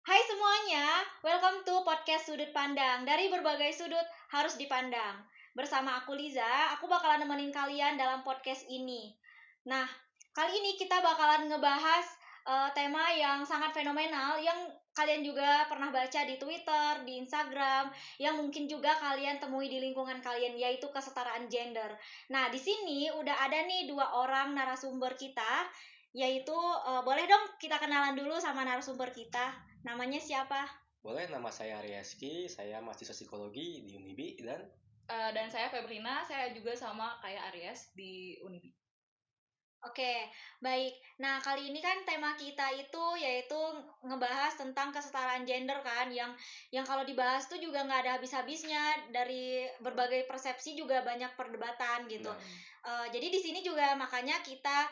Hai semuanya, welcome to podcast Sudut Pandang. Dari berbagai sudut harus dipandang. Bersama aku Liza, aku bakalan nemenin kalian dalam podcast ini. Nah, kali ini kita bakalan ngebahas tema yang sangat fenomenal yang kalian juga pernah baca di Twitter, di Instagram, yang mungkin juga kalian temui di lingkungan kalian, yaitu kesetaraan gender. Nah, di sini udah ada nih dua orang narasumber kita, yaitu boleh dong kita kenalan dulu sama narasumber kita. Namanya siapa? Boleh, nama saya Rieski, saya mahasiswa psikologi di Unibi Dan saya Febrina, saya juga sama kayak Aries di Unibi. Oke, baik. Nah, kali ini kan tema kita itu yaitu ngebahas tentang kesetaraan gender kan, yang kalau dibahas tuh juga nggak ada habis-habisnya, dari berbagai persepsi juga banyak perdebatan gitu. Jadi di sini juga makanya kita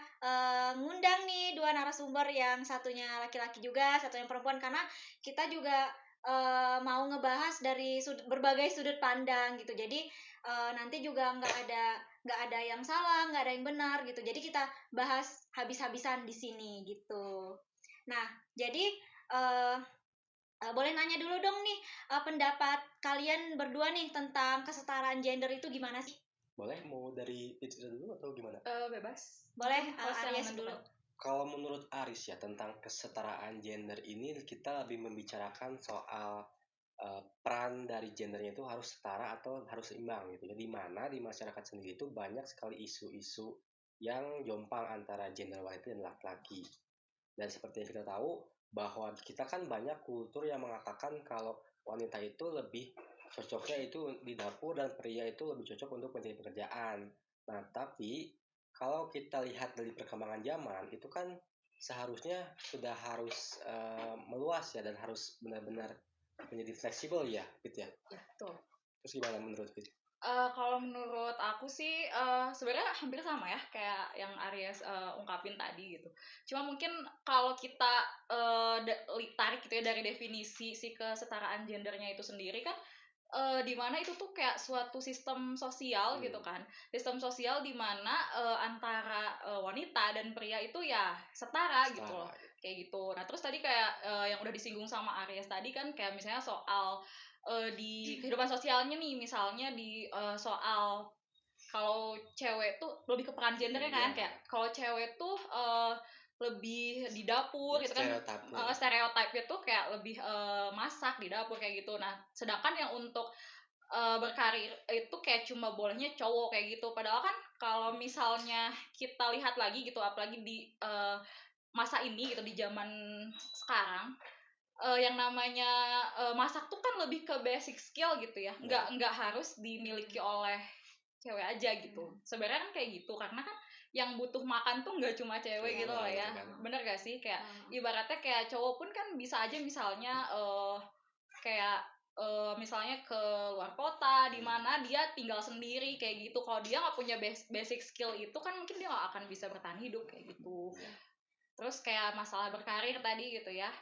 ngundang nih dua narasumber, yang satunya laki-laki juga, satunya perempuan, karena kita juga mau ngebahas dari berbagai sudut pandang gitu. Jadi nanti juga nggak ada yang salah, nggak ada yang benar gitu. Jadi kita bahas habis-habisan di sini gitu. Nah, jadi uh, boleh nanya dulu dong nih, pendapat kalian berdua nih tentang kesetaraan gender itu gimana sih? Boleh, mau dari itu dulu atau gimana? Bebas. Boleh, Aries Aries dulu. Kalau menurut Aris ya, tentang kesetaraan gender ini kita lebih membicarakan soal peran dari gendernya itu harus setara atau harus seimbang gitu. Jadi mana di masyarakat sendiri itu banyak sekali isu-isu yang jompang antara gender wanita dan laki-laki. Dan seperti yang kita tahu bahwa kita kan banyak kultur yang mengatakan kalau wanita itu lebih cocoknya itu di dapur dan pria itu lebih cocok untuk mencari pekerjaan. Nah, tapi kalau kita lihat dari perkembangan zaman itu kan seharusnya sudah harus meluas ya, dan harus benar-benar menjadi fleksibel ya, gitu ya. Betul. Terus gimana menurut Fit? Kalau menurut aku sih sebenarnya hampir sama ya kayak yang Aries ungkapin tadi gitu. Cuma mungkin kalau kita tarik gitu ya dari definisi si kesetaraan gendernya itu sendiri kan, di mana itu tuh kayak suatu sistem sosial gitu kan. Sistem sosial di mana antara wanita dan pria itu ya setara gitu loh. Kayak gitu. Nah, terus tadi kayak yang udah disinggung sama Aries tadi kan kayak misalnya soal di kehidupan sosialnya nih, misalnya di soal kalau cewek tuh lebih ke peran gendernya kan, kayak kalau cewek tuh lebih di dapur gitu kan, stereotipnya tuh kayak lebih masak di dapur kayak gitu. Nah, sedangkan yang untuk berkarir itu kayak cuma bolehnya cowok kayak gitu. Padahal kan kalau misalnya kita lihat lagi gitu, apalagi di masa ini gitu, di zaman sekarang, yang namanya masak tuh kan lebih ke basic skill gitu ya, nggak harus dimiliki oleh cewek aja gitu. Sebenarnya kan kayak gitu, karena kan yang butuh makan tuh nggak cuma cewek gitu loh ya. Bener gak sih? Kayak ibaratnya kayak cowok pun kan bisa aja misalnya kayak misalnya ke luar kota di mana dia tinggal sendiri kayak gitu. Kalau dia nggak punya basic skill itu kan mungkin dia nggak akan bisa bertahan hidup kayak gitu. Terus kayak masalah berkarir tadi gitu ya,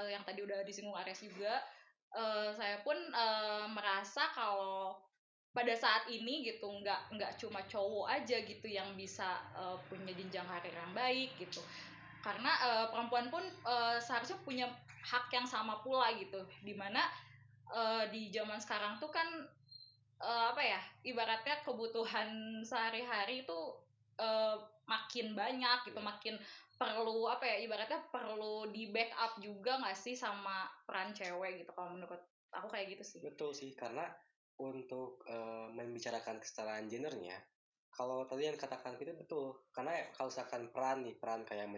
yang tadi udah disinggung Ares juga, saya pun merasa kalau pada saat ini gitu nggak cuma cowok aja gitu yang bisa punya jenjang karir yang baik gitu, karena perempuan pun seharusnya punya hak yang sama pula gitu, dimana di zaman sekarang tuh kan apa ya, ibaratnya kebutuhan sehari-hari itu makin banyak gitu, makin perlu apa ya, ibaratnya perlu di backup juga nggak sih sama peran cewek gitu, kalau menurut aku kayak gitu sih. Betul sih, karena untuk membicarakan kesetaraan gendernya, kalau tadi yang katakan itu betul, karena kalau misalkan peran kayak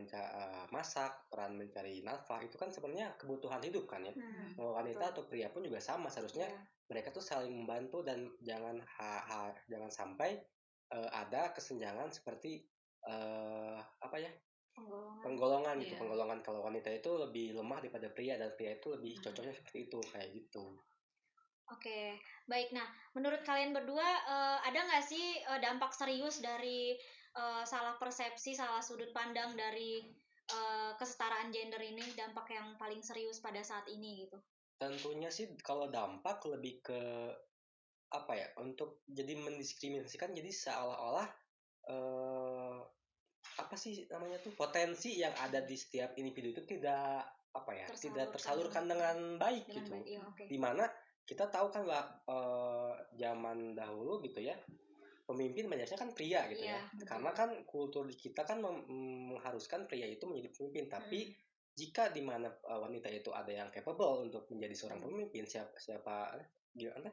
masak, peran mencari nafkah itu kan sebenarnya kebutuhan hidup kan ya. Mau wanita atau pria pun juga sama, seharusnya mereka tuh saling membantu dan jangan sampai ada kesenjangan seperti apa ya, penggolongan gitu. Penggolongan kalau wanita itu lebih lemah daripada pria dan pria itu lebih cocoknya seperti itu, kayak gitu. Oke, baik. Nah, menurut kalian berdua ada nggak sih dampak serius dari salah persepsi, salah sudut pandang dari kesetaraan gender ini, dampak yang paling serius pada saat ini gitu? Tentunya sih kalau dampak lebih ke apa ya, untuk jadi mendiskriminasikan, jadi seolah-olah apa sih namanya tuh, potensi yang ada di setiap individu itu tidak tidak tersalurkan dengan baik gitu. Iya, okay. Dimana kita tahu kan lah zaman dahulu gitu ya, pemimpin banyaknya kan pria gitu ya. Betul. Karena kan kultur di kita kan mengharuskan pria itu menjadi pemimpin, tapi jika di mana wanita itu ada yang capable untuk menjadi seorang pemimpin, siapa gimana?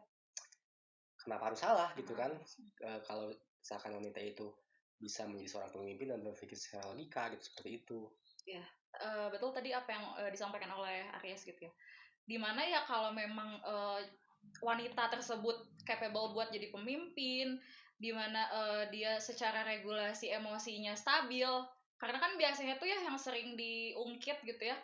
Kenapa harus salah gitu kan? Kalau misalkan wanita itu bisa menjadi seorang pemimpin dan berpikir secara logika gitu, seperti itu. Ya, betul tadi apa yang disampaikan oleh Aries gitu ya. Dimana ya kalau memang wanita tersebut capable buat jadi pemimpin, dimana dia secara regulasi emosinya stabil, karena kan biasanya tuh ya yang sering diungkit gitu ya,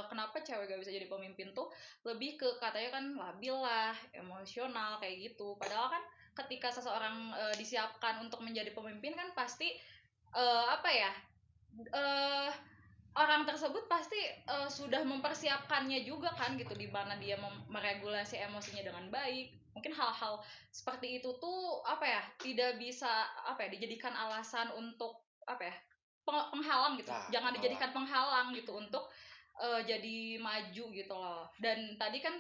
kenapa cewek gak bisa jadi pemimpin tuh lebih ke katanya kan labil lah, emosional kayak gitu. Padahal kan ketika seseorang disiapkan untuk menjadi pemimpin kan pasti apa ya, orang tersebut pasti sudah mempersiapkannya juga kan gitu, di mana dia meregulasi emosinya dengan baik. Mungkin hal-hal seperti itu tuh apa ya, tidak bisa apa ya dijadikan alasan untuk apa ya, penghalang gitu. Jangan dijadikan penghalang gitu untuk jadi maju gitu loh. Dan tadi kan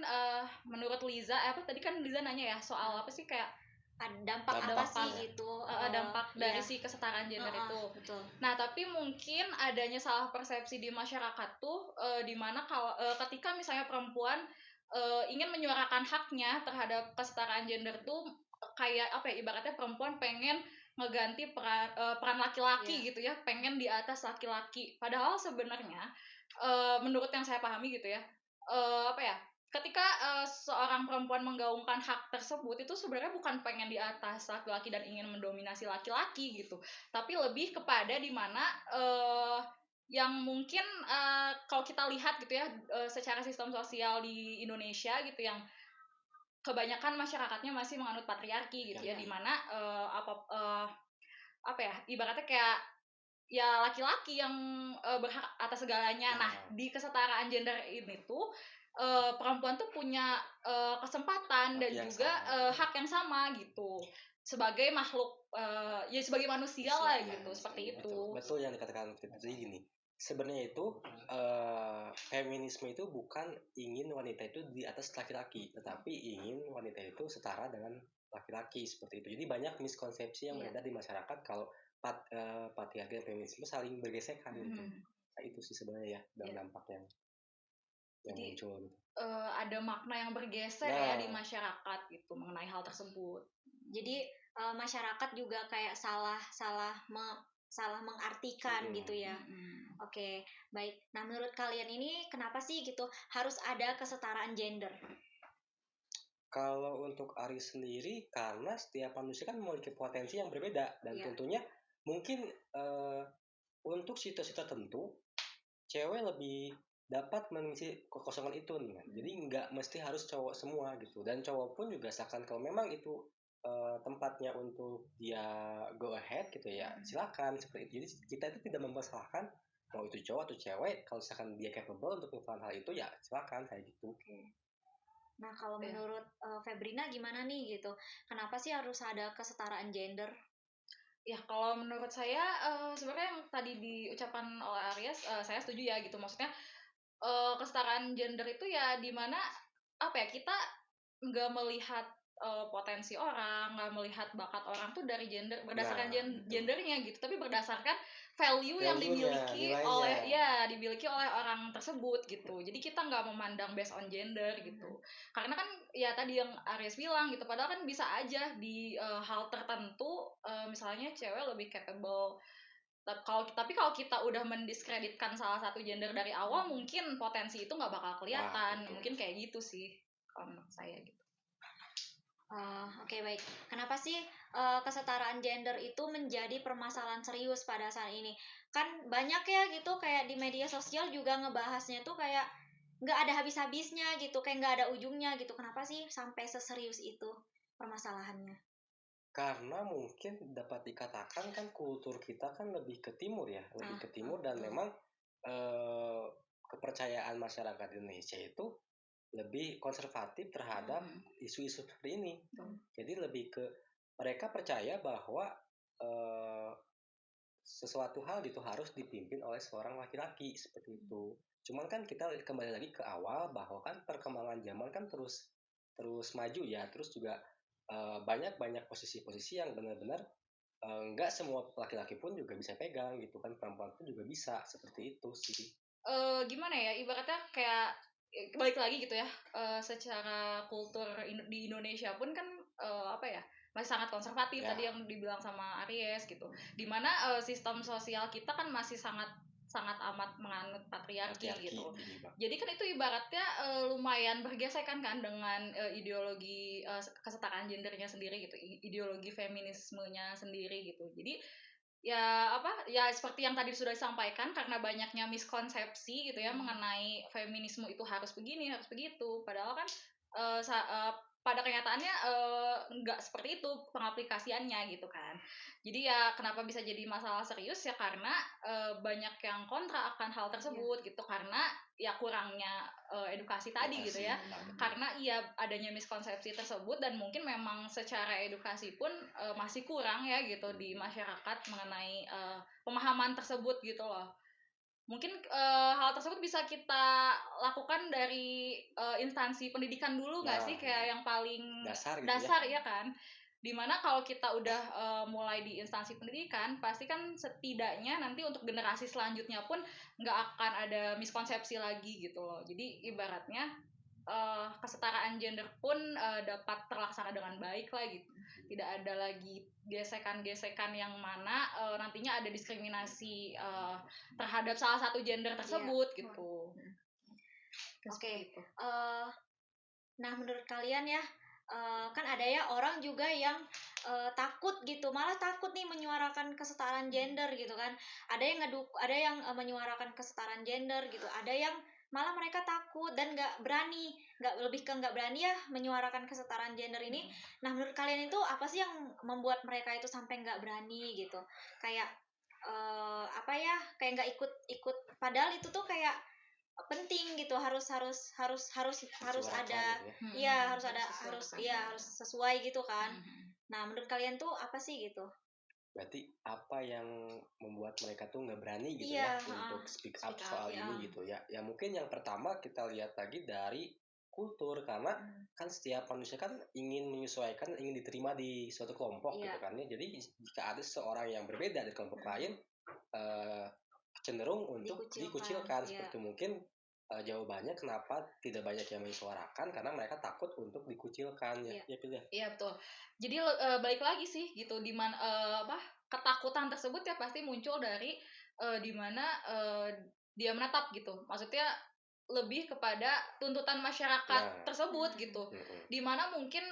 menurut Liza tadi kan Liza nanya ya soal apa sih, kayak dampak apa sih gitu, dampak dari si kesetaraan gender itu. Betul. Nah, tapi mungkin adanya salah persepsi di masyarakat tuh di mana kalau ketika misalnya perempuan ingin menyuarakan haknya terhadap kesetaraan gender tuh kayak apa ya, ibaratnya perempuan pengen ngeganti peran laki-laki gitu ya, pengen di atas laki-laki. Padahal sebenarnya menurut yang saya pahami gitu ya, apa ya, ketika seorang perempuan menggaungkan hak tersebut itu sebenarnya bukan pengen di atas laki-laki dan ingin mendominasi laki-laki gitu, tapi lebih kepada di mana yang mungkin kalau kita lihat gitu ya secara sistem sosial di Indonesia gitu, yang kebanyakan masyarakatnya masih menganut patriarki gitu ya, di mana apa ya, ibaratnya kayak ya laki-laki yang berhak atas segalanya. Nah, di kesetaraan gender ini tuh perempuan tuh punya kesempatan dan juga hak yang sama gitu, sebagai makhluk ya sebagai manusia lah gitu, seperti itu. Betul yang dikatakan Fitri gini. Sebenarnya itu feminisme itu bukan ingin wanita itu di atas laki-laki, tetapi ingin wanita itu setara dengan laki-laki, seperti itu. Jadi banyak miskonsepsi yang beredar di masyarakat kalau patriarki dan feminisme saling bergesekan gitu. Nah, itu sih sebenarnya ya dampak yang muncul gitu. Ada makna yang bergeser ya di masyarakat gitu mengenai hal tersebut. Jadi masyarakat juga kayak salah mengartikan gitu ya. Oke, baik. Nah, menurut kalian ini kenapa sih gitu harus ada kesetaraan gender? Kalau untuk Aris sendiri, karena setiap manusia kan memiliki potensi yang berbeda, dan tentunya mungkin untuk situasi tertentu cewek lebih dapat mengisi kekosongan itu nih. Jadi nggak mesti harus cowok semua gitu, dan cowok pun juga seakan kalau memang itu tempatnya untuk dia go ahead gitu ya, silakan seperti itu. Jadi kita itu tidak mempersalahkan mau itu cowok atau cewek, kalau misalkan dia capable untuk melakukan hal itu ya silakan kayak gitu. Nah, kalau menurut Febrina gimana nih gitu? Kenapa sih harus ada kesetaraan gender? Ya, kalau menurut saya sebenarnya yang tadi diucapkan oleh Aries saya setuju ya gitu. Maksudnya kesetaraan gender itu ya dimana apa ya, kita nggak melihat potensi orang, nggak melihat bakat orang tuh dari gender, berdasarkan gendernya gitu, tapi berdasarkan value yang dimiliki oleh orang tersebut gitu. Jadi kita nggak memandang based on gender gitu. Karena kan ya tadi yang Aries bilang gitu, padahal kan bisa aja di hal tertentu misalnya cewek lebih capable. Tapi kalau kita udah mendiskreditkan salah satu gender dari awal, mungkin potensi itu nggak bakal kelihatan. Mungkin kayak gitu sih kalau menurut saya gitu. Oke, baik. Kenapa sih kesetaraan gender itu menjadi permasalahan serius pada saat ini? Kan banyak ya gitu, kayak di media sosial juga ngebahasnya tuh kayak nggak ada habis-habisnya gitu, kayak nggak ada ujungnya gitu. Kenapa sih sampai seserius itu permasalahannya? Karena mungkin dapat dikatakan kan kultur kita kan lebih ke timur ya, lebih ke timur, dan memang kepercayaan masyarakat Indonesia itu lebih konservatif terhadap isu-isu seperti ini. Jadi lebih ke mereka percaya bahwa sesuatu hal itu harus dipimpin oleh seorang laki-laki seperti itu. Cuman kan kita kembali lagi ke awal bahwa kan perkembangan zaman kan terus maju ya, terus juga banyak posisi-posisi yang benar-benar nggak semua laki-laki pun juga bisa pegang gitu kan, perempuan pun juga bisa seperti itu sih. Gimana ya, ibaratnya kayak balik lagi gitu ya, secara kultur di Indonesia pun kan apa ya, masih sangat konservatif Ya. tadi yang dibilang sama Aries gitu, dimana sistem sosial kita kan masih sangat sangat amat menganut patriarki gitu. tinggi banget. Jadi kan itu ibaratnya lumayan bergesekan kan dengan ideologi kesetaraan gendernya sendiri gitu, ideologi feminismenya sendiri gitu. Jadi ya apa ya seperti yang tadi sudah disampaikan, karena banyaknya miskonsepsi gitu ya mengenai feminisme itu harus begini harus begitu, padahal kan pada kenyataannya nggak seperti itu pengaplikasiannya gitu kan. Jadi ya kenapa bisa jadi masalah serius ya karena banyak yang kontra akan hal tersebut gitu, karena ya kurangnya edukasi tadi gitu ya. Karena iya adanya miskonsepsi tersebut, dan mungkin memang secara edukasi pun masih kurang ya gitu di masyarakat mengenai pemahaman tersebut gitu loh. Mungkin hal tersebut bisa kita lakukan dari instansi pendidikan dulu nggak sih, kayak yang paling dasar gitu dasar ya kan. Dimana kalau kita udah mulai di instansi pendidikan, pasti kan setidaknya nanti untuk generasi selanjutnya pun nggak akan ada miskonsepsi lagi gitu loh. Jadi ibaratnya kesetaraan gender pun dapat terlaksana dengan baik lah gitu. Tidak ada lagi gesekan-gesekan yang mana nantinya ada diskriminasi terhadap salah satu gender tersebut gitu. Oke. Nah, menurut kalian ya, kan ada ya orang juga yang takut gitu, malah takut nih menyuarakan kesetaraan gender gitu kan. Ada yang menyuarakan kesetaraan gender gitu, ada yang malah mereka takut dan nggak berani, nggak berani ya menyuarakan kesetaraan gender ini. Nah, menurut kalian itu apa sih yang membuat mereka itu sampai nggak berani gitu? Kayak apa ya? Kayak nggak ikut, padahal itu tuh kayak penting gitu, harus ada gitu iya harus sesuai gitu kan. Nah, menurut kalian tuh apa sih gitu? Berarti apa yang membuat mereka tuh nggak berani gitu Iya, ya untuk speak up soal ya. ini gitu ya. Ya mungkin yang pertama kita lihat lagi dari kultur, karena kan setiap manusia kan ingin menyesuaikan, ingin diterima di suatu kelompok gitu kan ya. Jadi jika ada seorang yang berbeda dari kelompok lain, cenderung untuk dikucilkan. Seperti mungkin jawabannya kenapa tidak banyak yang menyuarakan, karena mereka takut untuk dikucilkan ya. Iya betul. Jadi balik lagi sih gitu, di mana apa ketakutan tersebut ya pasti muncul dari di mana dia menetap gitu. Maksudnya lebih kepada tuntutan masyarakat tersebut gitu. Di mana mungkin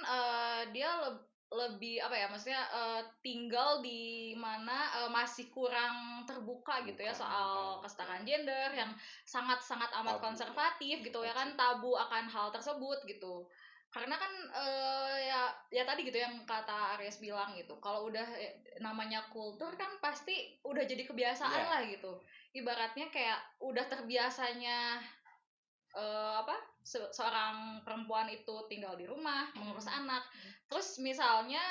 dia lebih apa ya, maksudnya tinggal di mana masih kurang terbuka gitu ya soal kesetaraan gender yang sangat-sangat amat konservatif gitu ya kan, tabu akan hal tersebut gitu. Karena kan ya tadi gitu yang kata Aries bilang gitu, kalau udah namanya kultur kan pasti udah jadi kebiasaan lah gitu. Ibaratnya kayak udah terbiasanya seorang perempuan itu tinggal di rumah mengurus anak, terus misalnya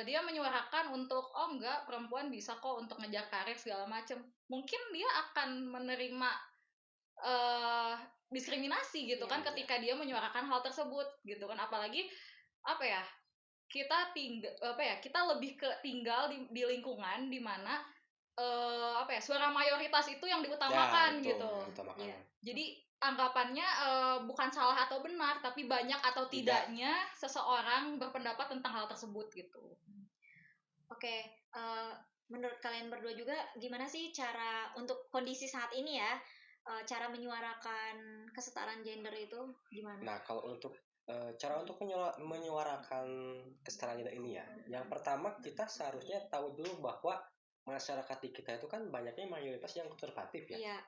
dia menyuarakan untuk enggak, perempuan bisa kok untuk ngejar karir segala macem, mungkin dia akan menerima diskriminasi gitu kan ketika dia menyuarakan hal tersebut gitu kan. Apalagi apa ya, kita lebih ke tinggal di lingkungan di mana suara mayoritas itu yang diutamakan gitu. Jadi anggapannya bukan salah atau benar, tapi banyak atau tidaknya seseorang berpendapat tentang hal tersebut gitu. Oke, menurut kalian berdua juga gimana sih cara untuk kondisi saat ini ya, cara menyuarakan kesetaraan gender itu gimana? Nah, kalau untuk cara untuk menyuarakan kesetaraan gender ini ya, yang pertama kita seharusnya tahu dulu bahwa masyarakat di kita itu kan banyaknya mayoritas yang konservatif ya. Iya.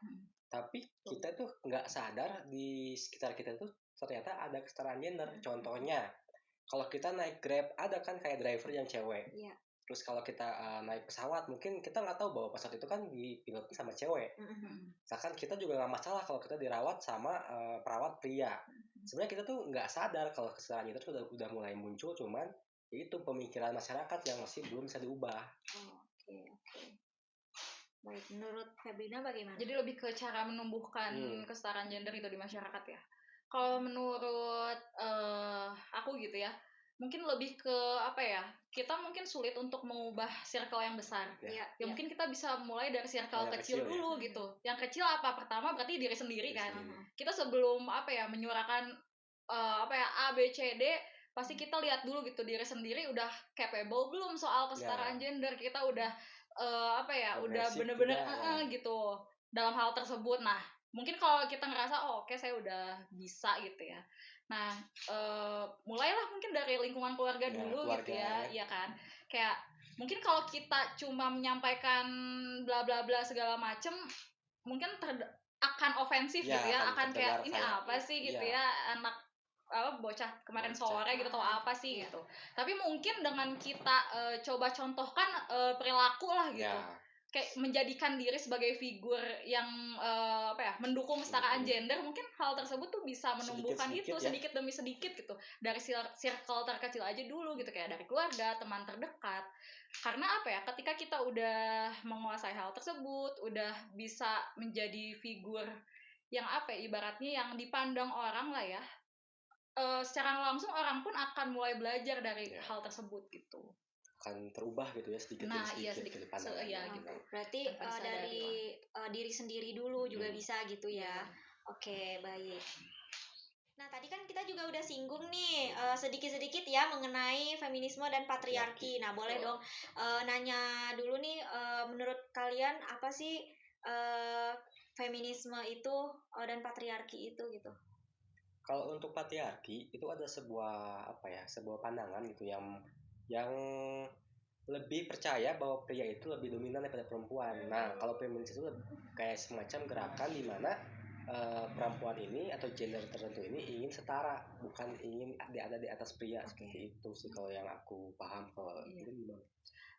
Tapi kita tuh nggak sadar di sekitar kita tuh ternyata ada kesetaraan gender. Contohnya, kalau kita naik Grab, ada kan kayak driver yang cewek. Iya. Terus kalau kita naik pesawat, mungkin kita nggak tahu bahwa pesawat itu kan dipilotin sama cewek. Misalkan kita juga nggak masalah kalau kita dirawat sama perawat pria. Sebenarnya kita tuh nggak sadar kalau kesetaraan itu udah mulai muncul, cuman itu pemikiran masyarakat yang masih belum bisa diubah. Oke. Baik, menurut Febrina bagaimana? Jadi lebih ke cara menumbuhkan kesetaraan gender itu di masyarakat ya. Kalau menurut aku gitu ya, mungkin lebih ke apa ya? Kita mungkin sulit untuk mengubah circle yang besar. Ya. Ya mungkin kita bisa mulai dari circle yang kecil kecil dulu gitu. Yang kecil apa? Pertama berarti diri sendiri Diri kan. sendiri. Kita sebelum apa ya menyuarakan apa ya A B C D pasti kita lihat dulu gitu diri sendiri udah capable belum soal kesetaraan gender, kita udah apa ya udah Progresif bener-bener tidak, ya. gitu dalam hal tersebut. Nah mungkin kalau kita ngerasa oh oke saya udah bisa gitu ya, nah mulailah mungkin dari lingkungan keluarga Ya, dulu keluarga, gitu ya, ya. iya kan, kayak mungkin kalau kita cuma menyampaikan bla bla bla segala macem mungkin akan ofensif Ya, gitu ya, akan terdengar kayak ini kayak, apa sih gitu iya, ya anak apa bocah kemarin bocah. sore gitu atau apa sih Iya. gitu. Tapi mungkin dengan kita coba contohkan perilaku lah gitu. Ya. Kayak menjadikan diri sebagai figur yang apa ya mendukung kesetaraan gender, mungkin hal tersebut tuh bisa menumbuhkan Sedikit-sedikit itu ya. sedikit demi sedikit gitu dari circle terkecil aja dulu gitu, kayak dari keluarga, teman terdekat. Karena apa ya, ketika kita udah menguasai hal tersebut, udah bisa menjadi figur yang apa ya, ibaratnya yang dipandang orang lah ya, secara langsung orang pun akan mulai belajar dari Ya. hal tersebut gitu. Akan terubah gitu ya sedikit demi Nah iya sedikit sedikit gitu pandangannya. iya Oh, gitu. berarti Tanpa disadari dari diri sendiri dulu juga bisa gitu ya. Iya. Oke, baik. Nah, tadi kan kita juga udah singgung nih sedikit-sedikit ya mengenai feminisme dan patriarki. Nah, boleh dong nanya dulu nih menurut kalian apa sih feminisme itu dan patriarki itu gitu? Kalau untuk patriarki itu ada sebuah apa ya, sebuah pandangan gitu yang lebih percaya bahwa pria itu lebih dominan daripada perempuan. Nah, kalau feminis itu kayak semacam gerakan di mana perempuan ini atau gender tertentu ini ingin setara, bukan ingin ada di atas pria. Seperti itu sih kalau yang aku paham. Kalau itu gimana?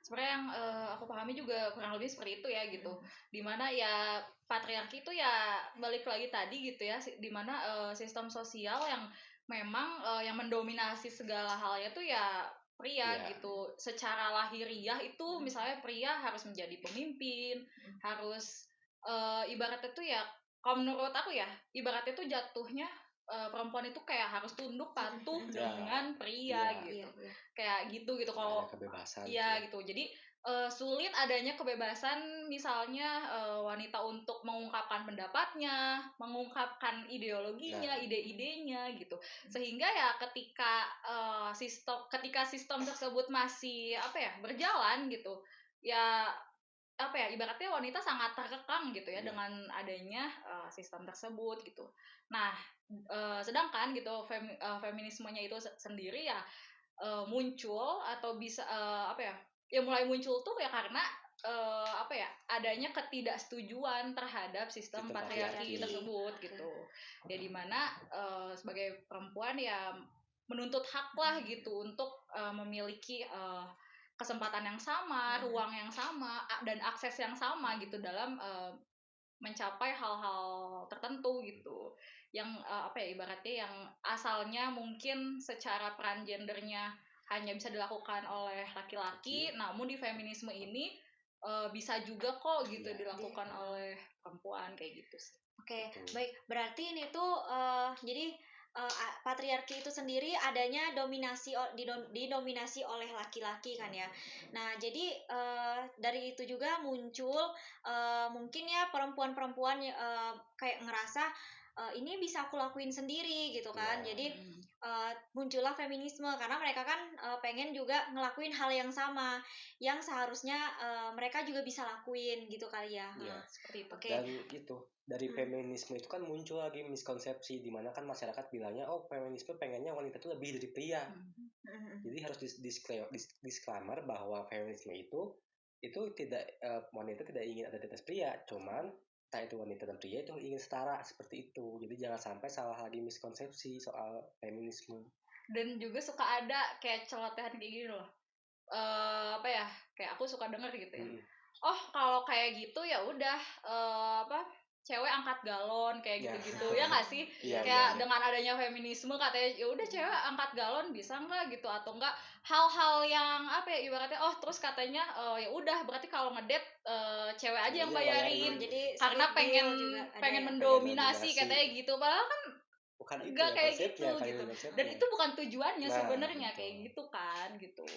Sebenarnya yang aku pahami juga kurang lebih seperti itu ya gitu. Dimana ya patriarki itu ya balik lagi tadi gitu ya, dimana sistem sosial yang memang yang mendominasi segala halnya tuh ya pria gitu. Secara lahiriah itu misalnya pria harus menjadi pemimpin, harus ibaratnya tuh ya, kalau menurut aku ya, ibaratnya tuh jatuhnya perempuan itu kayak harus tunduk patuh dengan pria gitu. Kayak gitu kalau kebebasan iya gitu. Jadi sulit adanya kebebasan misalnya wanita untuk mengungkapkan pendapatnya, mengungkapkan ideologinya, ide-idenya gitu. Sehingga ya ketika sistem tersebut masih apa ya berjalan gitu, ya apa ya ibaratnya wanita sangat terkekang gitu ya dengan adanya sistem tersebut gitu. Nah sedangkan gitu feminismenya itu sendiri ya muncul atau bisa apa ya mulai muncul tuh ya karena apa ya adanya ketidaksetujuan terhadap sistem patriarki tersebut gitu ya, dimana sebagai perempuan ya menuntut hak lah gitu untuk memiliki kesempatan yang sama, ruang yang sama dan akses yang sama gitu dalam mencapai hal-hal tertentu gitu yang apa ya ibaratnya yang asalnya mungkin secara peran gendernya hanya bisa dilakukan oleh laki-laki, namun di feminisme ini bisa juga kok gitu dilakukan oleh perempuan kayak gitu sih. Oke, baik. Berarti ini tuh jadi patriarki itu sendiri adanya didominasi oleh laki-laki kan ya. Nah, jadi dari itu juga muncul mungkin ya perempuan-perempuan kayak ngerasa ini bisa aku lakuin sendiri gitu kan. Jadi muncullah feminisme karena mereka kan pengen juga ngelakuin hal yang sama yang seharusnya mereka juga bisa lakuin gitu kali ya. Seperti itu. Oke. Dan itu dari feminisme itu kan muncul lagi miskonsepsi di mana kan masyarakat bilangnya oh feminisme pengennya wanita itu lebih dari pria. Jadi harus disclaimer bahwa feminisme itu tidak wanita tidak ingin ada di atas pria, cuman entah itu wanita dan pria itu ingin setara seperti itu. Jadi jangan sampai salah lagi miskonsepsi soal feminisme. Dan juga suka ada kayak celotehan kayak gini loh. Apa ya? Kayak aku suka denger gitu ya. Oh, kalau kayak gitu ya udah apa? cewek angkat galon kayak Ya. gitu-gitu ya nggak sih? Iya, Kayak iya. dengan adanya feminisme katanya ya udah cewek angkat galon bisa nggak gitu, atau enggak hal-hal yang apa ya ibaratnya terus katanya ya udah berarti kalau ngedate cewek aja yang Cewek aja bayarin Jadi karena split bill juga ada pengen ya. mendominasi Pengen katanya dominasi. gitu, padahal kan Bukan itu enggak ya kayak konsepnya, gitu. Dan konsepnya. itu bukan tujuannya Nah, sebenarnya betul. kayak gitu kan gitu.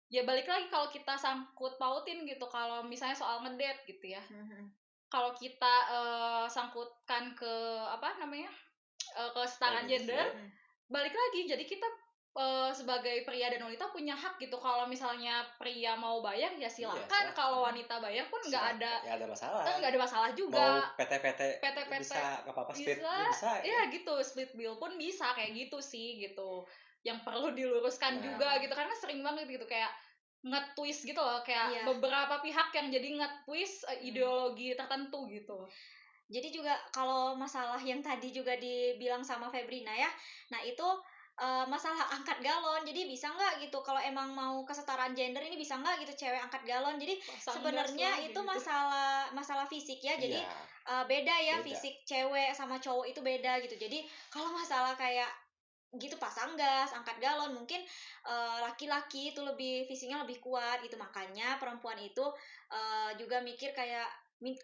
Ya balik lagi kalau kita sangkut pautin gitu, kalau misalnya soal ngedate gitu ya. Kalau kita sangkutkan ke apa namanya? Kesetaraan Feminisme. gender, balik lagi jadi kita sebagai pria dan wanita punya hak gitu. Kalau misalnya pria mau bayar ya silakan, silakan. kalau wanita bayar pun nggak ada Ya ada masalah. nggak ada masalah Mau juga. PT PT bisa nggak apa-apa, split bisa, bisa ya gitu, split bill pun bisa kayak gitu sih gitu. Yang perlu diluruskan Nah. juga gitu, karena sering banget gitu kayak nge-twist gitu loh, kayak Iya. beberapa pihak yang jadi nge-twist ideologi tertentu gitu. Jadi juga kalau masalah yang tadi juga dibilang sama Febrina ya, nah itu masalah angkat galon. Jadi bisa nggak gitu kalau emang mau kesetaraan gender ini bisa nggak gitu cewek angkat galon. Jadi sebenarnya itu gitu. masalah fisik ya. Jadi Iya. beda ya Beda. fisik cewek sama cowok itu beda gitu. Jadi kalau masalah kayak gitu pasang gas, angkat galon, mungkin laki-laki itu lebih fisiknya lebih kuat gitu, makanya perempuan itu juga mikir kayak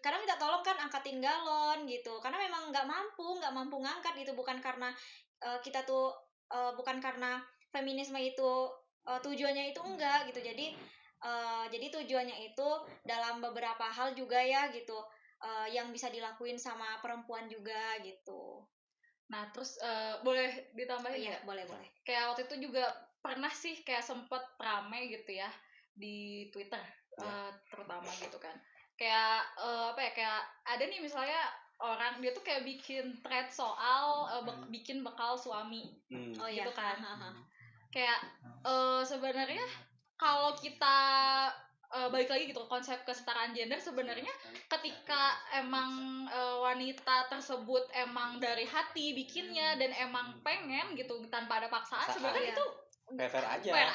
kadang minta tolong kan angkatin galon gitu, karena memang nggak mampu ngangkat gitu, bukan karena kita tuh bukan karena feminisme itu tujuannya itu enggak gitu. Jadi tujuannya itu dalam beberapa hal juga ya gitu, yang bisa dilakuin sama perempuan juga gitu. Nah terus boleh ditambahin Iya, nggak? boleh. Kayak waktu itu juga pernah sih kayak sempet rame gitu ya di Twitter terutama gitu kan. Kayak apa ya, kayak ada nih misalnya orang dia tuh kayak bikin thread soal bikin bekal suami Oh gitu iya. kan. Kayak sebenarnya kalau kita balik lagi gitu konsep kesetaraan gender, sebenarnya ketika emang wanita tersebut emang dari hati bikinnya dan emang pengen gitu tanpa ada paksaan, sebenarnya Iya. itu fair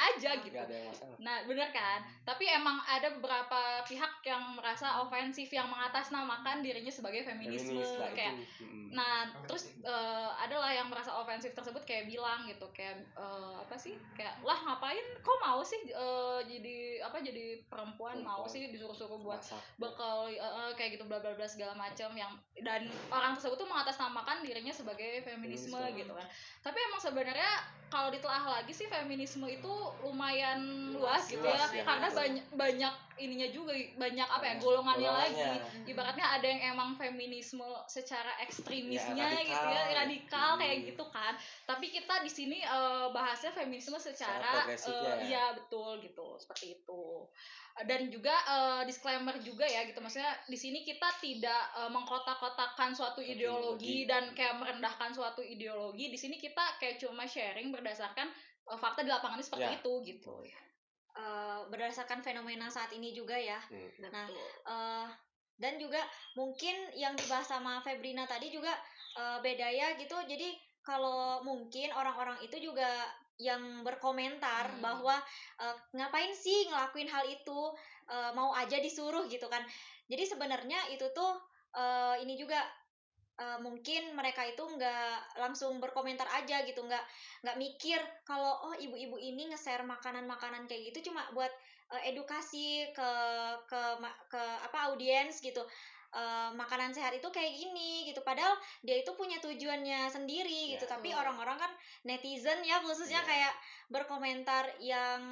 aja gitu. Nggak ada yang masalah. Nah bener kan, tapi emang ada beberapa pihak yang merasa ofensif yang mengatasnamakan dirinya sebagai feminisme Feminis, kayak nah terus adalah yang merasa ofensif tersebut kayak bilang gitu kayak apa sih kayak lah ngapain kok mau sih jadi perempuan mau sih disuruh-suruh buat bekal kayak gitu bla bla bla segala macam, yang dan orang tersebut tuh mengatasnamakan dirinya sebagai feminisme gitu kan. Tapi emang sebenarnya kalau ditelaah lagi sih feminisme itu lumayan luas gitu ya, karena banyak ininya juga, banyak apa ya golongannya lagi. Ibaratnya ada yang emang feminisme secara ekstremisnya gitu ya, radikal kayak gitu kan. Tapi kita di sini bahasnya feminisme secara iya betul gitu, seperti itu. Dan juga disclaimer juga ya gitu, maksudnya di sini kita tidak mengkotak-kotakan suatu ideologi dan kayak merendahkan suatu ideologi. Di sini kita kayak cuma sharing berdasarkan fakta di lapangan seperti itu gitu. Berdasarkan fenomena saat ini juga ya. Nah, dan juga mungkin yang dibahas sama Febrina tadi juga beda ya gitu. Jadi kalau mungkin orang-orang itu juga yang berkomentar bahwa ngapain sih ngelakuin hal itu, mau aja disuruh gitu kan. Jadi sebenarnya itu tuh ini juga mungkin mereka itu nggak langsung berkomentar aja gitu, nggak mikir kalau oh ibu-ibu ini nge-share makanan-makanan kayak gitu cuma buat edukasi ke apa audiens gitu. Makanan sehat itu kayak gini gitu, padahal dia itu punya tujuannya sendiri gitu. Tapi orang-orang kan netizen ya khususnya kayak berkomentar yang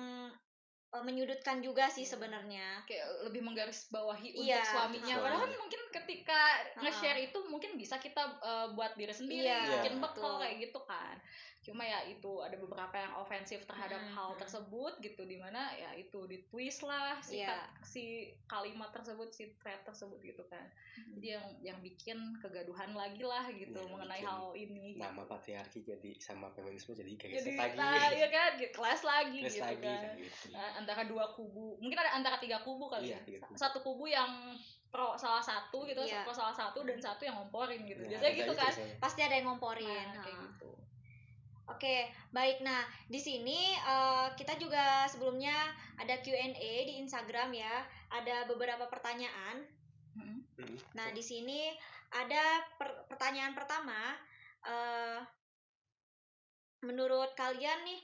menyudutkan juga sih sebenarnya, kayak lebih menggarisbawahi untuk suaminya. Padahal kan mungkin ketika nge-share itu mungkin bisa kita buat diri sendiri, bikin bekal kayak gitu kan. Cuma ya itu ada beberapa yang ofensif terhadap hal tersebut gitu, dimana ya itu ditwist lah si kalimat tersebut, si thread tersebut gitu kan. Jadi yang bikin kegaduhan lagi lah gitu mengenai hal ini. Nama patriarki jadi sama feminisme jadi kayak gitu lagi. Iya kan, kelas lagi gitu lagi, kan. Gitu. Antara dua kubu, mungkin ada antara 3 kubu kali ya. Satu kubu yang pro salah satu gitu, pro salah satu, dan satu yang ngomporin gitu. Biasanya gitu kan. Pasti ada yang ngomporin. Kayak gitu. Oke, baik. Nah, di sini kita juga sebelumnya ada Q&A di Instagram ya. Ada beberapa pertanyaan. Nah, di sini ada pertanyaan pertama, eh, menurut kalian nih,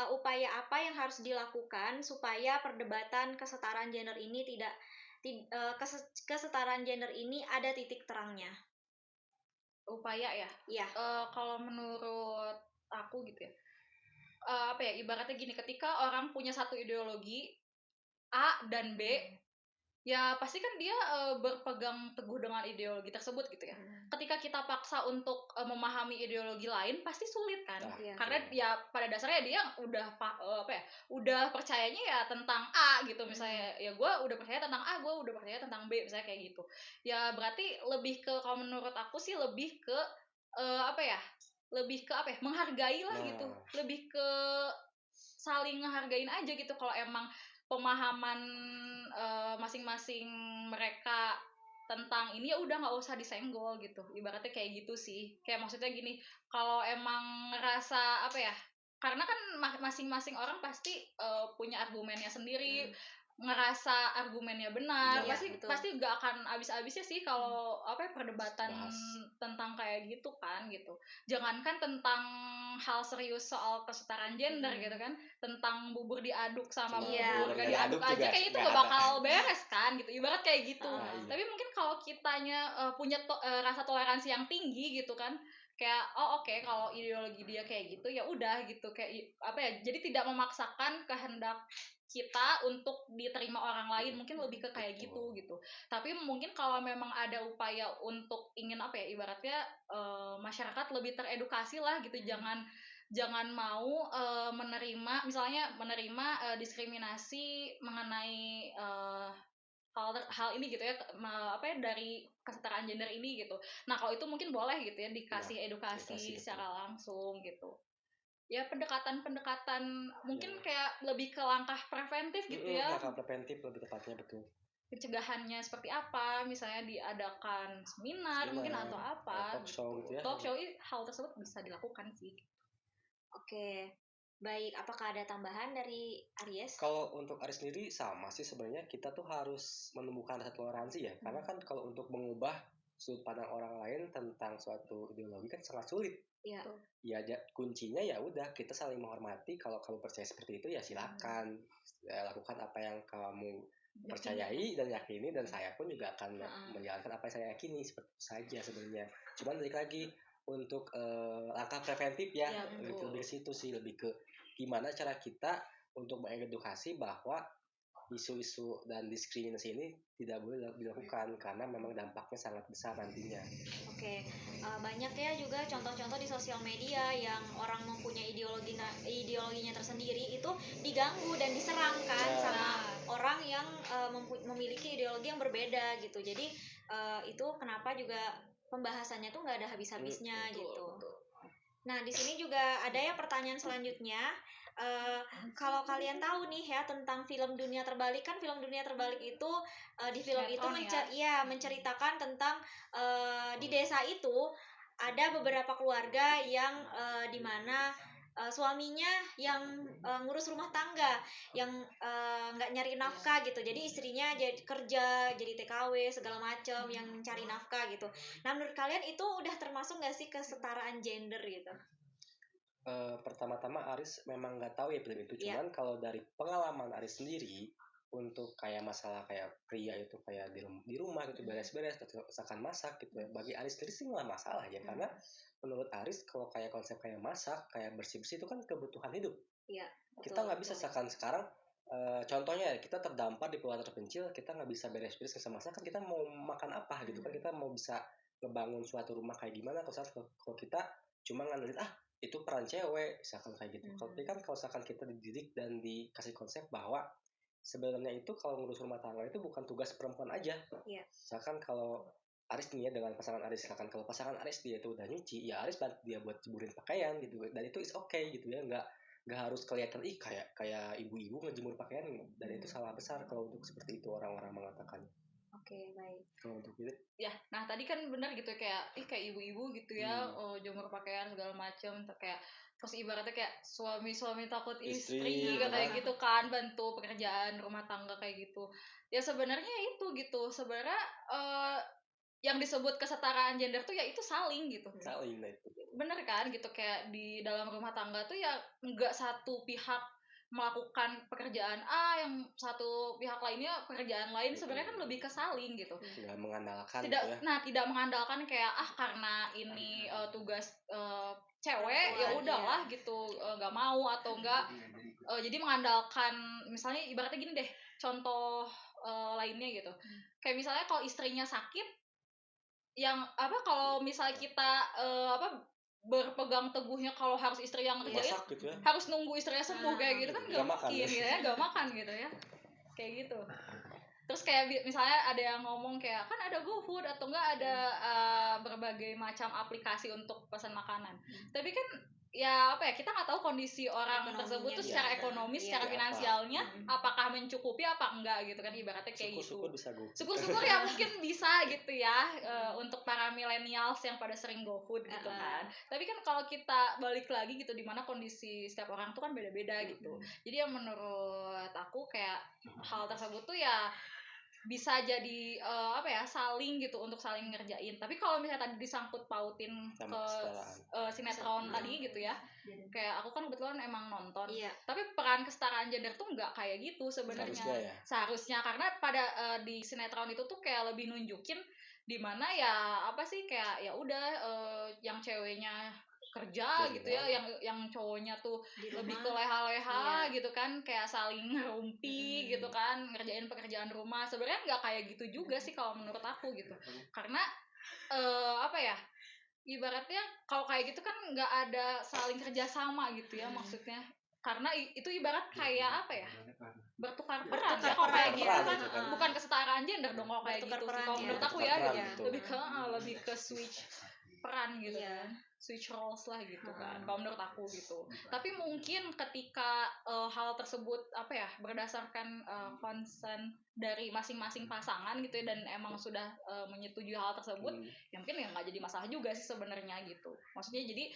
upaya apa yang harus dilakukan supaya perdebatan kesetaraan gender ini kesetaraan gender ini ada titik terangnya? Upaya ya. Iya. Kalau menurut aku gitu ya. Apa ya, ibaratnya gini, ketika orang punya satu ideologi A dan B, ya pasti kan dia berpegang teguh dengan ideologi tersebut gitu ya. Ketika kita paksa untuk memahami ideologi lain, pasti sulit kan. Iya. Karena ya pada dasarnya dia udah percayanya ya tentang A gitu misalnya. Ya gue udah percaya tentang A, gue udah percaya tentang B misalnya kayak gitu. Ya berarti lebih ke, kalau menurut aku sih lebih ke lebih ke menghargai lah gitu. Lebih ke saling ngehargain aja gitu. Kalau emang pemahaman masing-masing mereka tentang ini, ya udah nggak usah disenggol gitu, ibaratnya kayak gitu sih. Kayak maksudnya gini, kalau emang ngerasa karena kan masing-masing orang pasti punya argumennya sendiri, ngerasa argumennya benar, pasti gak akan habis-habisnya sih kalau perdebatan tentang kayak gitu kan gitu. Jangankan tentang hal serius soal kesetaraan gender gitu kan, tentang bubur diaduk sama bubur gak diaduk aja kayak itu gak bakal beres kan gitu, ibarat kayak gitu. Tapi mungkin kalau kitanya punya rasa toleransi yang tinggi gitu kan, kayak oke, kalau ideologi dia kayak gitu ya udah gitu, kayak jadi tidak memaksakan kehendak kita untuk diterima orang lain, mungkin lebih ke kayak gitu. Tapi mungkin kalau memang ada upaya untuk ingin ibaratnya masyarakat lebih teredukasi lah gitu, jangan mau menerima diskriminasi mengenai hal ini gitu ya, dari kesetaraan gender ini gitu. Nah kalau itu mungkin boleh gitu ya dikasih edukasi secara langsung gitu. Ya pendekatan mungkin kayak lebih ke langkah preventif gitu ya. Langkah preventif lebih tepatnya, betul. Pencegahannya seperti apa, misalnya diadakan seminar mungkin atau apa talk show gitu ya. Talk show, hal tersebut bisa dilakukan sih. Oke. Baik, apakah ada tambahan dari Aries? Kalau untuk Aries sendiri sama sih sebenarnya, kita tuh harus menumbuhkan rasa toleransi ya. Karena kan kalau untuk mengubah sudut pandang orang lain tentang suatu ideologi kan sangat sulit. Iya. Ya kuncinya ya udah kita saling menghormati. Kalau kamu percaya seperti itu ya silakan lakukan apa yang kamu percayai dan yakini, dan saya pun juga akan menjalankan apa yang saya yakini, seperti itu saja sebenarnya. Cuman balik lagi untuk langkah preventif ya, lebih ke situ sih, lebih ke gimana cara kita untuk mengedukasi bahwa isu-isu dan diskriminasi ini tidak boleh dilakukan karena memang dampaknya sangat besar nantinya. Oke. Banyak ya juga contoh-contoh di sosial media yang orang mempunyai ideologinya tersendiri itu diganggu dan diserang kan sama orang yang memiliki ideologi yang berbeda gitu. Jadi itu kenapa juga pembahasannya tuh nggak ada habis-habisnya gitu. Nah, di sini juga ada ya pertanyaan selanjutnya. Kalau kalian tahu nih ya tentang film Dunia Terbalik, kan film Dunia Terbalik itu di film itu menceritakan tentang di desa itu ada beberapa keluarga yang di mana suaminya yang ngurus rumah tangga, yang nggak nyari nafkah gitu. Jadi istrinya jadi kerja, jadi TKW segala macam, yang cari nafkah gitu. Nah, menurut kalian itu udah termasuk nggak sih kesetaraan gender gitu? Pertama-tama Aris memang nggak tahu ya film itu, cuman kalau dari pengalaman Aris sendiri untuk kayak masalah kayak pria itu kayak di rumah gitu beres-beres atau misalkan masak gitu ya, bagi Aris sendiri sih nggak masalah ya, karena menurut Aris kalau kayak konsep kayak masak kayak bersih-bersih itu kan kebutuhan hidup. Kita nggak bisa sekarang contohnya kita terdampar di keluarga terpencil, kita nggak bisa beres-beres sama masak, kan kita mau makan apa gitu kan, kita mau bisa ngebangun suatu rumah kayak gimana kalau kita cuma ngandelin itu peran cewek misalkan kayak gitu. Tapi kan kalau misalkan kita dididik dan dikasih konsep bahwa sebenarnya itu kalau ngurus rumah tangga itu bukan tugas perempuan aja. Misalkan kalau Aris nih ya dengan pasangan Aris, misalkan kalau pasangan Aris dia itu udah nyuci, ya Aris bantu dia buat jemurin pakaian gitu, dan itu is okay gitu ya, nggak harus kelihatan kayak ibu-ibu ngejemur pakaian, dan itu salah besar kalau untuk seperti itu orang-orang mengatakan. Oke, baik. Kalau untuk itu ya, nah tadi kan benar gitu, kayak ibu-ibu gitu ya, jemur pakaian segala macem, kayak terus ibaratnya kayak suami takut istri katanya gitu kan, bantu pekerjaan rumah tangga kayak gitu. Ya sebenarnya itu gitu, sebenarnya yang disebut kesetaraan gender tuh ya itu saling gitu. Saling lah itu. Bener kan gitu, kayak di dalam rumah tangga tuh ya nggak satu pihak melakukan pekerjaan A, yang satu pihak lainnya pekerjaan lain, sebenarnya kan lebih ke saling gitu. Nggak mengandalkan Tidak, gitu ya. nah tidak mengandalkan kayak karena ini tugas cewek ya udahlah gitu, nggak mau atau enggak. Jadi mengandalkan, misalnya ibaratnya gini deh, contoh lainnya gitu. Kayak misalnya kalau istrinya sakit, yang apa, kalau misalnya kita berpegang teguhnya kalau harus istri yang ngerjain, Masak gitu ya. harus nunggu istrinya sembuh kayak gitu kan Nggak nggak makan mungkin ya. ya, nggak makan gitu ya, kayak gitu. Terus kayak misalnya ada yang ngomong kayak kan ada GoFood atau enggak ada berbagai macam aplikasi untuk pesan makanan. Tapi kan ya apa ya, kita nggak tahu kondisi orang Ekonominya tersebut tuh gimana. secara ekonomis, Iya. secara Apa? finansialnya apakah mencukupi apa enggak gitu kan, ibaratnya kayak Syukur-syukur gitu. bisa GoFood. Syukur-syukur ya mungkin bisa gitu ya, untuk para millennials yang pada sering GoFood gitu kan. Tapi kan kalau kita balik lagi gitu, dimana kondisi setiap orang tuh kan beda-beda gitu. Jadi yang menurut aku kayak hal tersebut tuh ya bisa jadi apa ya, saling gitu, untuk saling ngerjain. Tapi kalau misalnya tadi disangkut pautin Sama ke kesetaraan. sinetron tadi gitu ya, kayak aku kan kebetulan emang nonton. Iya. Tapi peran kesetaraan gender tuh nggak kayak gitu sebenarnya. Seharusnya ya. Seharusnya, karena pada di sinetron itu tuh kayak lebih nunjukin dimana ya apa sih, kayak ya udah yang ceweknya kerja gitu ya, yang cowoknya tuh Di lebih ke rumah. leha-leha Iya. gitu kan, kayak saling ngerumpi gitu kan, ngerjain pekerjaan rumah. Sebenarnya nggak kayak gitu juga sih kalau menurut aku gitu, karena apa ya, ibaratnya kalau kayak gitu kan nggak ada saling kerjasama gitu ya, maksudnya. Karena itu ibarat kayak apa ya, bertukar peran ya, kalau kayak gitu peran kan gitu kan. bukan kesetaraan gender dong kalau kayak Bertukar gitu sih peran kalau ya. menurut aku Bertukar ya peran, gitu. betul. Lebih ke switch peran gitu Iya. kan, switch roles lah gitu kan kalau menurut aku gitu. Tapi mungkin ketika hal tersebut apa ya, berdasarkan concern dari masing-masing pasangan gitu ya, dan emang sudah menyetujui hal tersebut, ya mungkin ya nggak jadi masalah juga sih sebenarnya gitu. Maksudnya jadi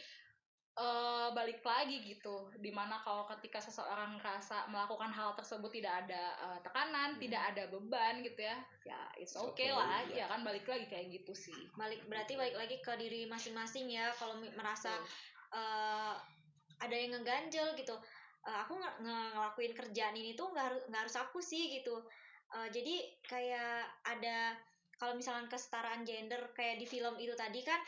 balik lagi gitu, dimana kalau ketika seseorang merasa melakukan hal tersebut tidak ada tekanan, tidak ada beban gitu ya, ya it's okay lah, ya kan, balik lagi kayak gitu sih. Berarti balik lagi ke diri masing-masing ya. Kalau merasa ada yang ngeganjel gitu, aku ngelakuin kerjaan ini tuh nggak harus aku sih gitu. Jadi kayak ada, kalau misalkan kesetaraan gender kayak di film itu tadi kan,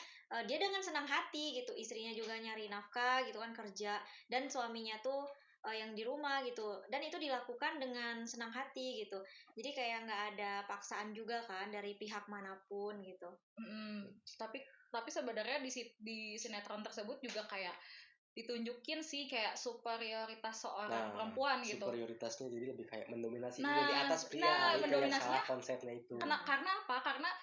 dia dengan senang hati gitu, istrinya juga nyari nafkah gitu kan, kerja, dan suaminya tuh yang di rumah gitu, dan itu dilakukan dengan senang hati gitu. Jadi kayak nggak ada paksaan juga kan dari pihak manapun gitu. Tapi sebenarnya di sinetron tersebut juga kayak ditunjukin sih kayak superioritas seorang perempuan gitu. Superioritasnya jadi lebih kayak mendominasi Nah, di atas pria. Itu yang salah konsepnya itu. Karena apa? Karena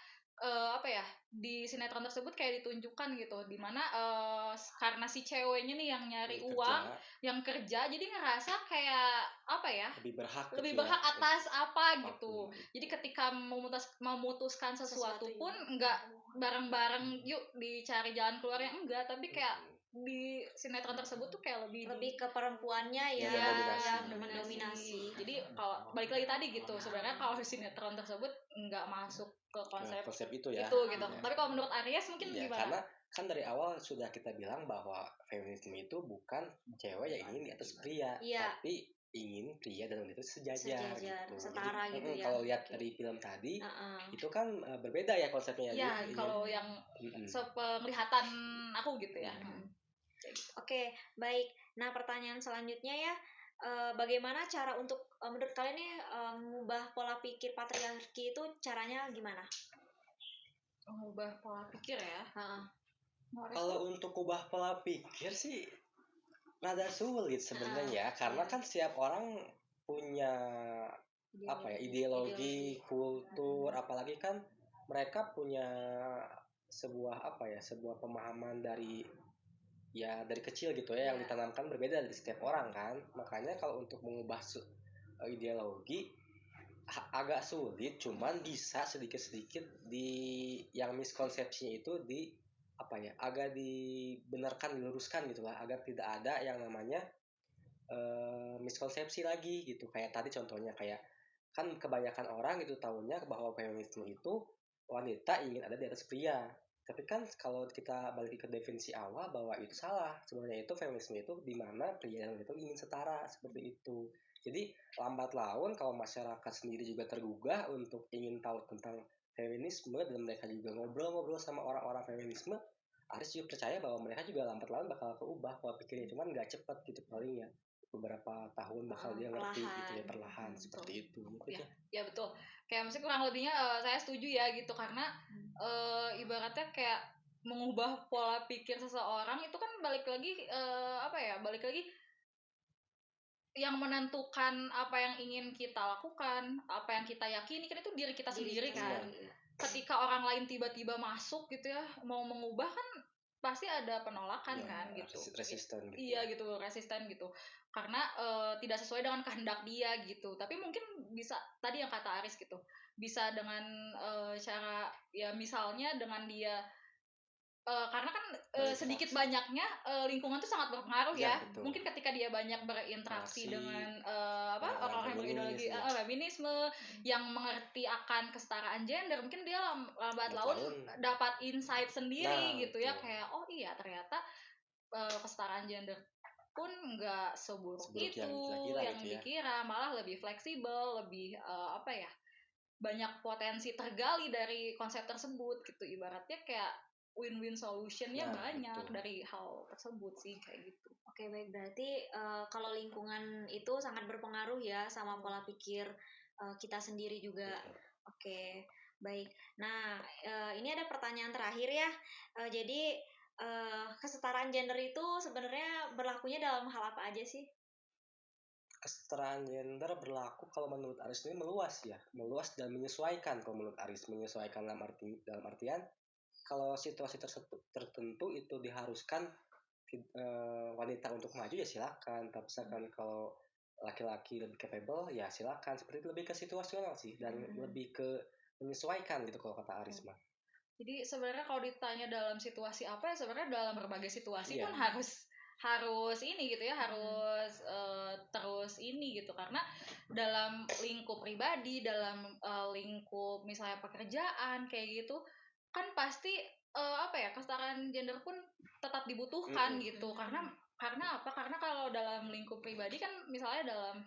apa ya, di sinetron tersebut kayak ditunjukkan gitu, dimana karena si ceweknya nih yang nyari uang, yang kerja, jadi ngerasa kayak apa ya, lebih berhak atas apa gitu. Jadi ketika memutuskan sesuatu pun nggak bareng-bareng yuk dicari jalan keluarnya, enggak, tapi kayak di sinetron tersebut tuh kayak lebih ke perempuannya ya, yang mendominasi. Jadi kalau balik lagi tadi gitu, sebenarnya kalau sinetron tersebut nggak masuk ke konsep itu ya. Gitu. Tapi kalau menurut Aries mungkin gimana? Karena kan dari awal sudah kita bilang bahwa feminisme itu bukan cewek yang ingin di atas pria, tapi ingin pria dan wanita sejajar gitu. Setara gitu ya. Kalau lihat dari film tadi, itu kan berbeda ya konsepnya. Ya, kalau yang sepenglihatan aku gitu ya. Oke, baik. Nah, pertanyaan selanjutnya ya, bagaimana cara untuk menurut kalian nih mengubah pola pikir patriarki itu caranya gimana? Mengubah pola pikir ya? Kalau untuk ubah pola pikir sih rada sulit sebenarnya, karena kan setiap orang punya ideologi, kultur, apalagi kan mereka punya sebuah sebuah pemahaman dari kecil gitu ya, yang ditanamkan berbeda dari setiap orang kan. Makanya kalau untuk mengubah ideologi agak sulit, cuman bisa sedikit-sedikit yang miskonsepsinya itu agak dibenarkan, diluruskan gitu lah, agar tidak ada yang namanya miskonsepsi lagi gitu. Kayak tadi contohnya, kayak kan kebanyakan orang gitu tahunya bahwa feminisme itu wanita ingin ada di atas pria. Tapi kan kalau kita balik ke definisi awal bahwa itu salah. Sebenarnya itu feminisme itu di mana pria dan wanita itu ingin setara seperti itu. Jadi lambat laun kalau masyarakat sendiri juga tergugah untuk ingin tahu tentang feminisme dan mereka juga ngobrol-ngobrol sama orang-orang feminisme, Aris juga percaya bahwa mereka juga lambat laun bakal keubah pola pikirnya, cuman nggak cepet gitu paling ya beberapa tahun bakal dia ngerti gitu ya perlahan seperti itu gitu ya, ya betul. Kayak maksudnya kurang lebihnya saya setuju ya gitu, karena ibaratnya kayak mengubah pola pikir seseorang itu kan balik lagi balik lagi yang menentukan apa yang ingin kita lakukan, apa yang kita yakini kan itu diri kita sendiri kan. Ketika orang lain tiba-tiba masuk gitu ya, mau mengubah kan pasti ada penolakan ya, kan gitu. resisten gitu. Iya gitu, resisten gitu. Karena tidak sesuai dengan kehendak dia gitu. Tapi mungkin bisa tadi yang kata Aris gitu. Bisa dengan cara ya misalnya dengan dia karena kan sedikit banyaknya lingkungan tuh sangat berpengaruh ya. Betul. Mungkin ketika dia banyak berinteraksi dengan orang-orang yang berideologi feminisme yang mengerti akan kesetaraan gender, mungkin dia lambat laun dapat insight sendiri gitu ya, kayak oh iya ternyata kesetaraan gender pun nggak seburuk itu yang dikira, malah lebih fleksibel, lebih banyak potensi tergali dari konsep tersebut gitu. Ibaratnya kayak win-win solutionnya banyak dari hal tersebut sih kayak gitu. Oke, baik, berarti kalau lingkungan itu sangat berpengaruh ya sama pola pikir kita sendiri juga. Oke, baik. Nah, ini ada pertanyaan terakhir ya. Jadi kesetaraan gender itu sebenarnya berlakunya dalam hal apa aja sih? Kesetaraan gender berlaku kalau menurut Aris ini meluas dan menyesuaikan. Kalau menurut Aris menyesuaikan dalam artian kalau situasi tertentu itu diharuskan wanita untuk maju ya silakan, tapi misalkan kalau laki-laki lebih capable ya silakan. Seperti itu, lebih ke situasional sih dan lebih ke menyesuaikan gitu kalau kata Aris mah. Jadi sebenarnya kalau ditanya dalam situasi apa ya, sebenarnya dalam berbagai situasi pun harus ini gitu ya, harus terus ini gitu, karena dalam lingkup pribadi, dalam lingkup misalnya pekerjaan kayak gitu kan pasti kesetaraan gender pun tetap dibutuhkan gitu, karena apa, karena kalau dalam lingkup pribadi kan misalnya dalam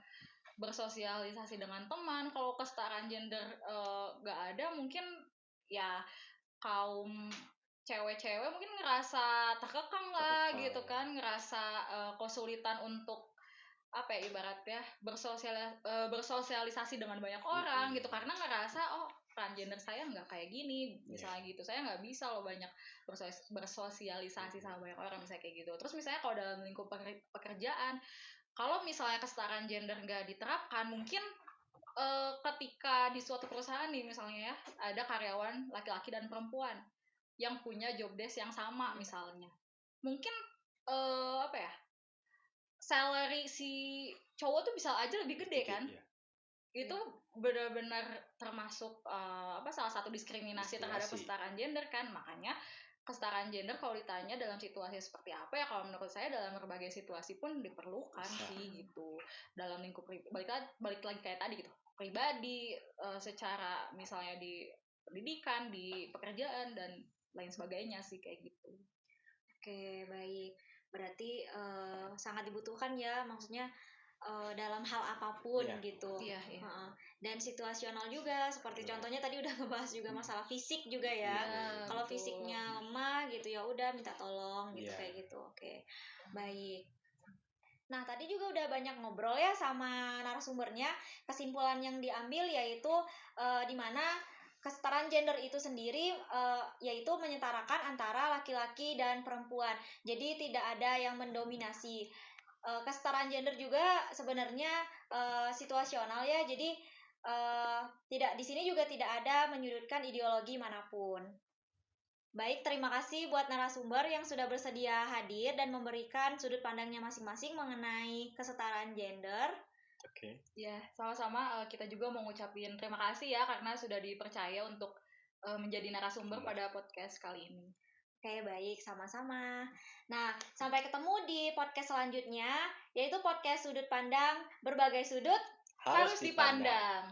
bersosialisasi dengan teman, kalau kesetaraan gender gak ada, mungkin ya kaum cewek-cewek mungkin ngerasa terkekang lah gitu kan, ngerasa kesulitan untuk ibaratnya bersosialisasi dengan banyak orang gitu, karena ngerasa peran gender saya nggak kayak gini misalnya gitu, saya nggak bisa loh banyak bersosialisasi sama banyak orang misalnya kayak gitu. Terus misalnya kalau dalam lingkup pekerjaan, kalau misalnya kesetaraan gender nggak diterapkan, mungkin ketika di suatu perusahaan nih misalnya ya ada karyawan laki-laki dan perempuan yang punya job desk yang sama misalnya, mungkin salary si cowok tuh bisa aja lebih gede kan. Itu benar-benar termasuk salah satu diskriminasi terhadap kesetaraan gender kan. Makanya kesetaraan gender kalau ditanya dalam situasi seperti apa ya, kalau menurut saya dalam berbagai situasi pun diperlukan sih gitu. Dalam lingkup balik lagi kayak tadi gitu, pribadi, secara misalnya di pendidikan, di pekerjaan dan lain sebagainya sih kayak gitu. Oke, baik. Berarti sangat dibutuhkan ya, maksudnya dalam hal apapun gitu. Dan situasional juga, seperti contohnya tadi udah ngebahas juga masalah fisik juga ya. Kalau fisiknya lemah gitu ya udah minta tolong gitu kayak gitu. Oke. Baik. Nah, tadi juga udah banyak ngobrol ya sama narasumbernya. Kesimpulan yang diambil yaitu di mana kesetaraan gender itu sendiri yaitu menyetarakan antara laki-laki dan perempuan. Jadi tidak ada yang mendominasi. Kesetaraan gender juga sebenarnya situasional ya. Jadi tidak di sini juga tidak ada menyudutkan ideologi manapun. Baik, terima kasih buat narasumber yang sudah bersedia hadir dan memberikan sudut pandangnya masing-masing mengenai kesetaraan gender. Oke. Ya, sama-sama kita juga mau ngucapin terima kasih ya karena sudah dipercaya untuk menjadi narasumber pada podcast kali ini. Oke, baik, sama-sama. Nah, sampai ketemu di podcast selanjutnya, yaitu podcast Sudut Pandang, berbagai sudut harus dipandang.